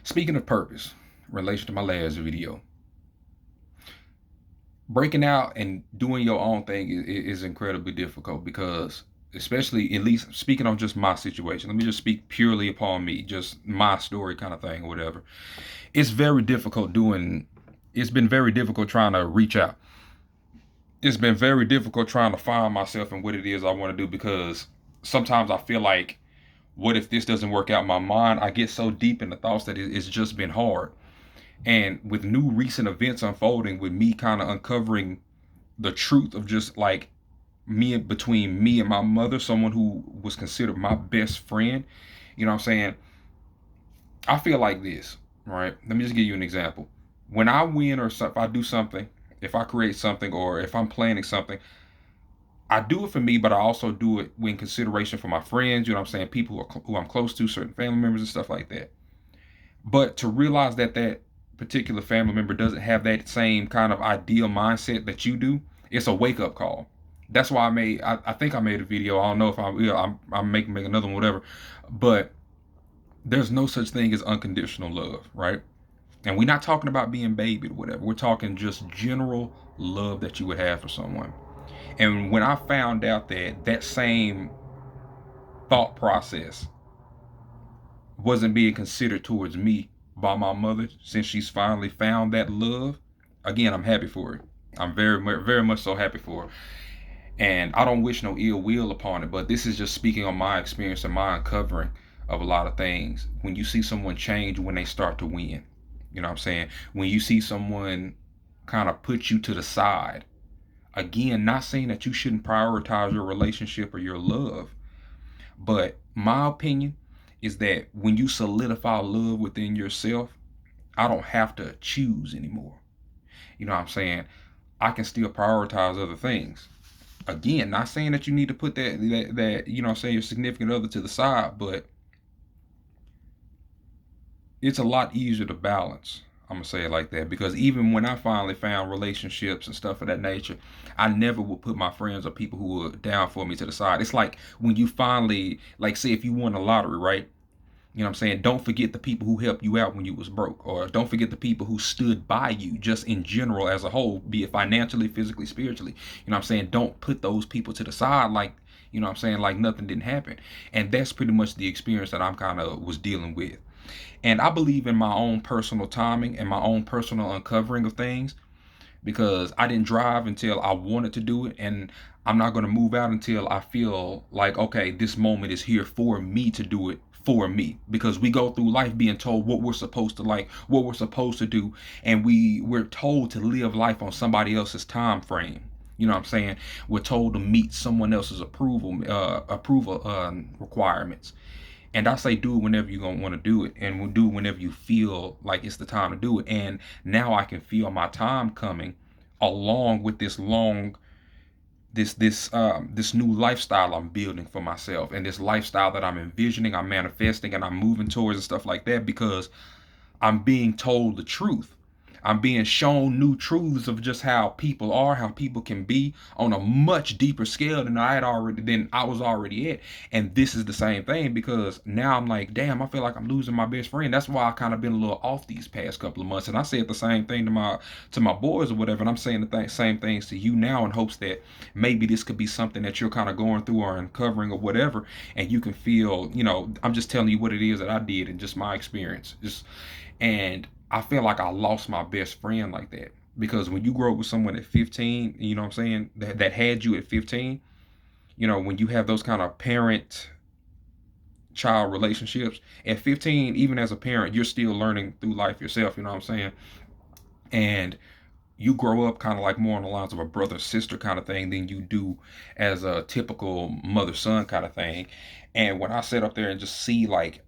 Speaking of purpose, in relation to my last video, breaking out and doing your own thing is incredibly difficult because, especially at least speaking on just my situation, let me just speak purely upon me, just my story kind of thing or whatever. It's very difficult doing, it's been very difficult trying to reach out. It's been very difficult trying to find myself and what it is I want to do because sometimes I feel like, what if this doesn't work out in my mind? I get so deep in the thoughts that it's just been hard. And with new recent events unfolding, with me kind of uncovering the truth of just like me, between me and my mother, someone who was considered my best friend, you know what I'm saying? I feel like this, right? Let me just give you an example. When I win or if I do something, if I create something or if I'm planning something, I do it for me, but I also do it in consideration for my friends, you know what I'm saying? People who I'm close to, certain family members and stuff like that. But to realize that that particular family member doesn't have that same kind of ideal mindset that you do, it's a wake up call. That's why I think I made a video. I don't know if I'm make another one, whatever. But there's no such thing as unconditional love, right? And we're not talking about being babied or whatever. We're talking just general love that you would have for someone. And when I found out that that same thought process wasn't being considered towards me by my mother, since she's finally found that love, again, I'm happy for it. I'm very much so happy for her. And I don't wish no ill will upon it, but this is just speaking on my experience and my uncovering of a lot of things. When you see someone change when they start to win, you know what I'm saying? When you see someone kind of put you to the side, again, not saying that you shouldn't prioritize your relationship or your love, but my opinion is that when you solidify love within yourself, I don't have to choose anymore. You know what I'm saying? I can still prioritize other things. Again, not saying that you need to put that you know what I'm saying, your significant other to the side, but it's a lot easier to balance. I'm gonna say it like that because even when I finally found relationships and stuff of that nature, I never would put my friends or people who were down for me to the side. It's like when you finally, like, say if you won the lottery, right? You know what I'm saying? Don't forget the people who helped you out when you was broke, or don't forget the people who stood by you just in general as a whole, be it financially, physically, spiritually. You know what I'm saying? Don't put those people to the side like, you know what I'm saying, like nothing didn't happen. And that's pretty much the experience that I'm kind of was dealing with. And I believe in my own personal timing and my own personal uncovering of things because I didn't drive until I wanted to do it. And I'm not going to move out until I feel like, okay, this moment is here for me to do it for me, because we go through life being told what we're supposed to like, what we're supposed to do, and we're told to live life on somebody else's time frame. You know what I'm saying? We're told to meet someone else's approval requirements. And I say do it whenever you're gonna want to do it, and we'll do it whenever you feel like it's the time to do it. And now I can feel my time coming along with this new lifestyle I'm building for myself, and this lifestyle that I'm envisioning, I'm manifesting, and I'm moving towards and stuff like that because I'm being told the truth. I'm being shown new truths of just how people are, how people can be on a much deeper scale than I was already at. And this is the same thing because now I'm like, damn, I feel like I'm losing my best friend. That's why I kind of been a little off these past couple of months. And I said the same thing to my boys or whatever. And I'm saying same things to you now in hopes that maybe this could be something that you're kind of going through or uncovering or whatever, and you can feel, I'm just telling you what it is that I did and just my experience. And I feel like I lost my best friend like that because when you grow up with someone at 15, you know what I'm saying, that had you at 15, when you have those kind of parent child relationships at 15, even as a parent, you're still learning through life yourself, you know what I'm saying? And you grow up kind of like more on the lines of a brother sister kind of thing than you do as a typical mother son kind of thing. And when I sit up there and just see like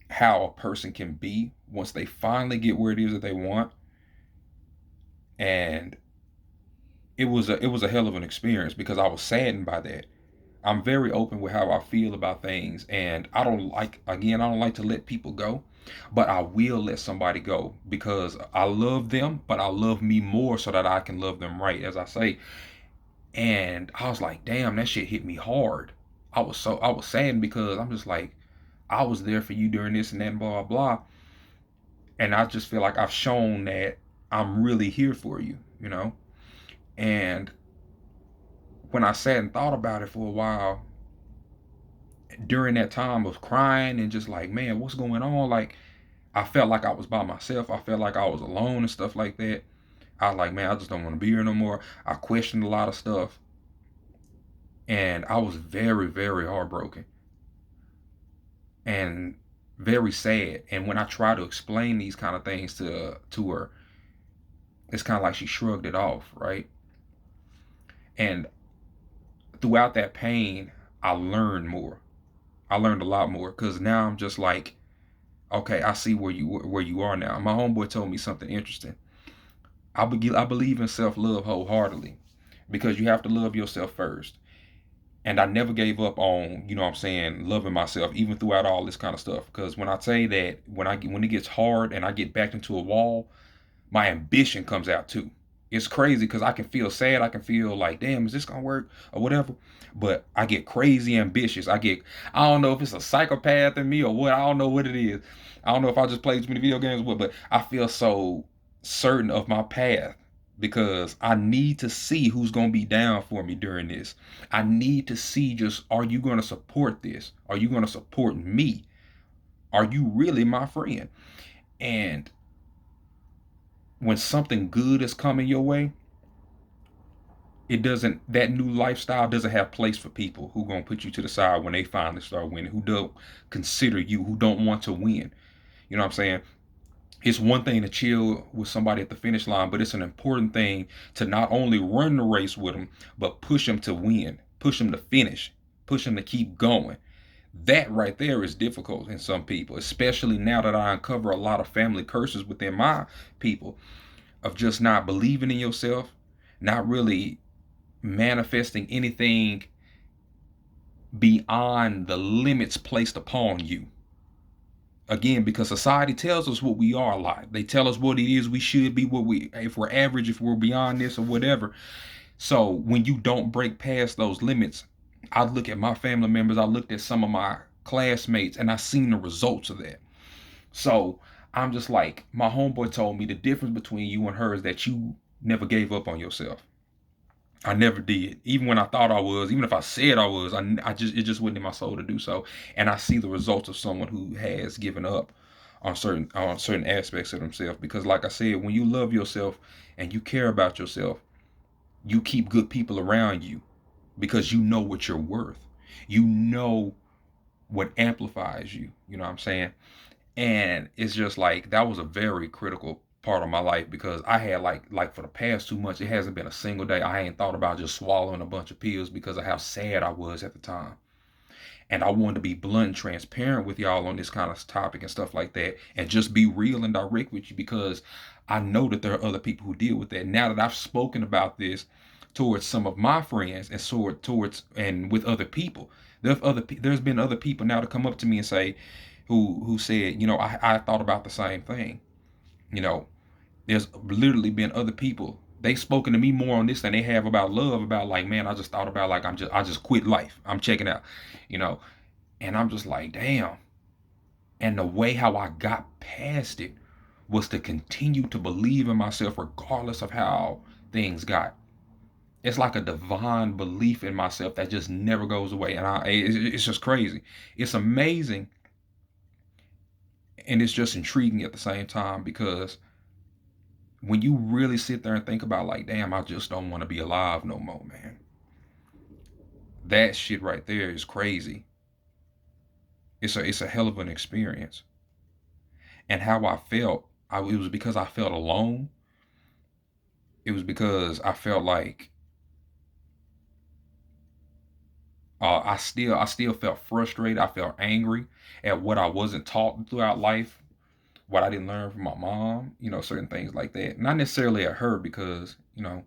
how a person can be once they finally get where it is that they want, and it was a hell of an experience because I was saddened by that. I'm very open with how I feel about things, and I don't like to let people go, but I will let somebody go because I love them, but I love me more so that I can love them right, as I say. And I was like, damn, that shit hit me hard. I was saddened because I'm just like, I was there for you during this and that and blah, blah, blah. And I just feel like I've shown that I'm really here for you, you know? And when I sat and thought about it for a while, during that time of crying and just like, man, what's going on? Like, I felt like I was by myself. I felt like I was alone and stuff like that. I was like, man, I just don't want to be here no more. I questioned a lot of stuff. And I was very, very heartbroken and very sad. And when I try to explain these kind of things to her, it's kind of like she shrugged it off, right? And throughout that pain, I learned more. I learned a lot more because now I'm just like, okay, I see where you are now. My homeboy told me something interesting. I believe in self love wholeheartedly because you have to love yourself first. And I never gave up on, you know what I'm saying, loving myself even throughout all this kind of stuff. Because when I say that when it gets hard and I get backed into a wall, my ambition comes out too. It's crazy because I can feel sad. I can feel like, damn, is this gonna work or whatever? But I get crazy ambitious. I don't know if it's a psychopath in me or what. I don't know what it is. I don't know if I just play too many video games or what, but I feel so certain of my path because I need to see who's gonna be down for me during this. I need to see just, are you gonna support this? Are you gonna support me? Are you really my friend? And when something good is coming your way, it doesn't, that new lifestyle doesn't have place for people who gonna put you to the side when they finally start winning, who don't consider you, who don't want to win. You know what I'm saying? It's one thing to chill with somebody at the finish line, but it's an important thing to not only run the race with them, but push them to win, push them to finish, push them to keep going. That right there is difficult in some people, especially now that I uncover a lot of family curses within my people of just not believing in yourself, not really manifesting anything beyond the limits placed upon you. Again, because society tells us what we are a lot. They tell us what it is we should be, what we, if we're average, if we're beyond this or whatever. So when you don't break past those limits, I look at my family members, I looked at some of my classmates, and I seen the results of that. So I'm just like, my homeboy told me the difference between you and her is that you never gave up on yourself. I never did. Even when I thought I was, even if I said I was, I just, it just wasn't in my soul to do so. And I see the results of someone who has given up on certain aspects of themselves. Because like I said, when you love yourself and you care about yourself, you keep good people around you because you know what you're worth. You know what amplifies you. You know what I'm saying? And it's just like that was a very critical part of my life because I had like for the past 2 months, it hasn't been a single day I ain't thought about just swallowing a bunch of pills because of how sad I was at the time. And I wanted to be blunt and transparent with y'all on this kind of topic and stuff like that, and just be real and direct with you because I know that there are other people who deal with that. Now that I've spoken about this towards some of my friends and towards and with other people, there's been other people now to come up to me and say, who said, you know, I thought about the same thing. You know, there's literally been other people. They've spoken to me more on this than they have about love, about like, man, I just thought about like I just quit life. I'm checking out, you know. And I'm just like, damn. And the way how I got past it was to continue to believe in myself regardless of how things got. It's like a divine belief in myself that just never goes away. And it's just crazy. It's amazing and it's just intriguing at the same time because when you really sit there and think about like, damn, I just don't want to be alive no more, man. That shit right there is crazy. It's a hell of an experience. And how I felt, it was because I felt alone. It was because I felt like I still felt frustrated. I felt angry at what I wasn't taught throughout life, what I didn't learn from my mom, you know, certain things like that. Not necessarily at her because, you know,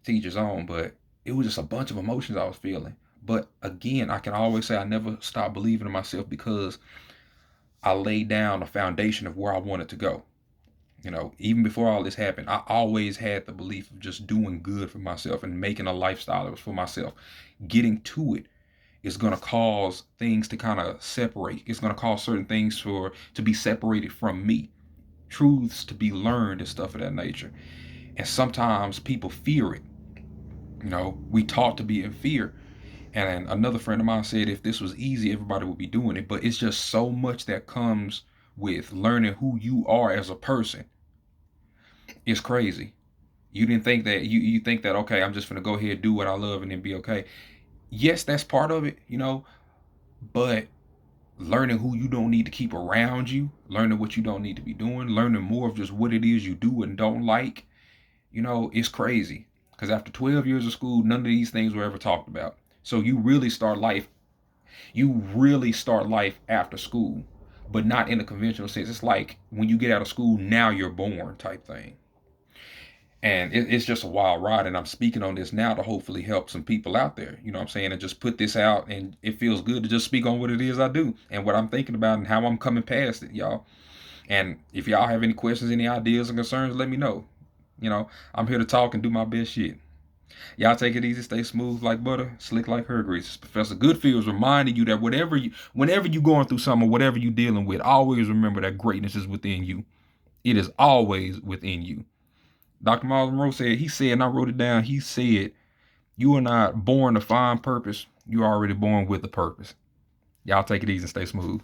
teach his own, but it was just a bunch of emotions I was feeling. But again, I can always say I never stopped believing in myself because I laid down a foundation of where I wanted to go. You know, even before all this happened, I always had the belief of just doing good for myself and making a lifestyle that was for myself. Getting to it It's going to cause things to kind of separate. It's going to cause certain things to be separated from me, truths to be learned and stuff of that nature. And sometimes people fear it. We taught to be in fear. And another friend of mine said if this was easy, everybody would be doing it. But it's just so much that comes with learning who you are as a person. It's crazy. You didn't think that you think that, okay, I'm just gonna go ahead and do what I love and then be okay. Yes, that's part of it, but learning who you don't need to keep around you, learning what you don't need to be doing, learning more of just what it is you do and don't like, it's crazy. Because after 12 years of school, none of these things were ever talked about. So you really start life after school, but not in a conventional sense. It's like when you get out of school, now you're born type thing. And it's just a wild ride. And I'm speaking on this now to hopefully help some people out there. You know what I'm saying? And just put this out. And it feels good to just speak on what it is I do and what I'm thinking about and how I'm coming past it, y'all. And if y'all have any questions, any ideas and concerns, let me know. I'm here to talk and do my best shit. Y'all take it easy, stay smooth like butter, slick like hair grease. It's Professor Goodfeels reminding you that whenever you going through something, whatever you dealing with, always remember that greatness is within you. It is always within you. Dr. Miles Monroe said, and I wrote it down, he said, you are not born to find purpose. You're already born with a purpose. Y'all take it easy and stay smooth.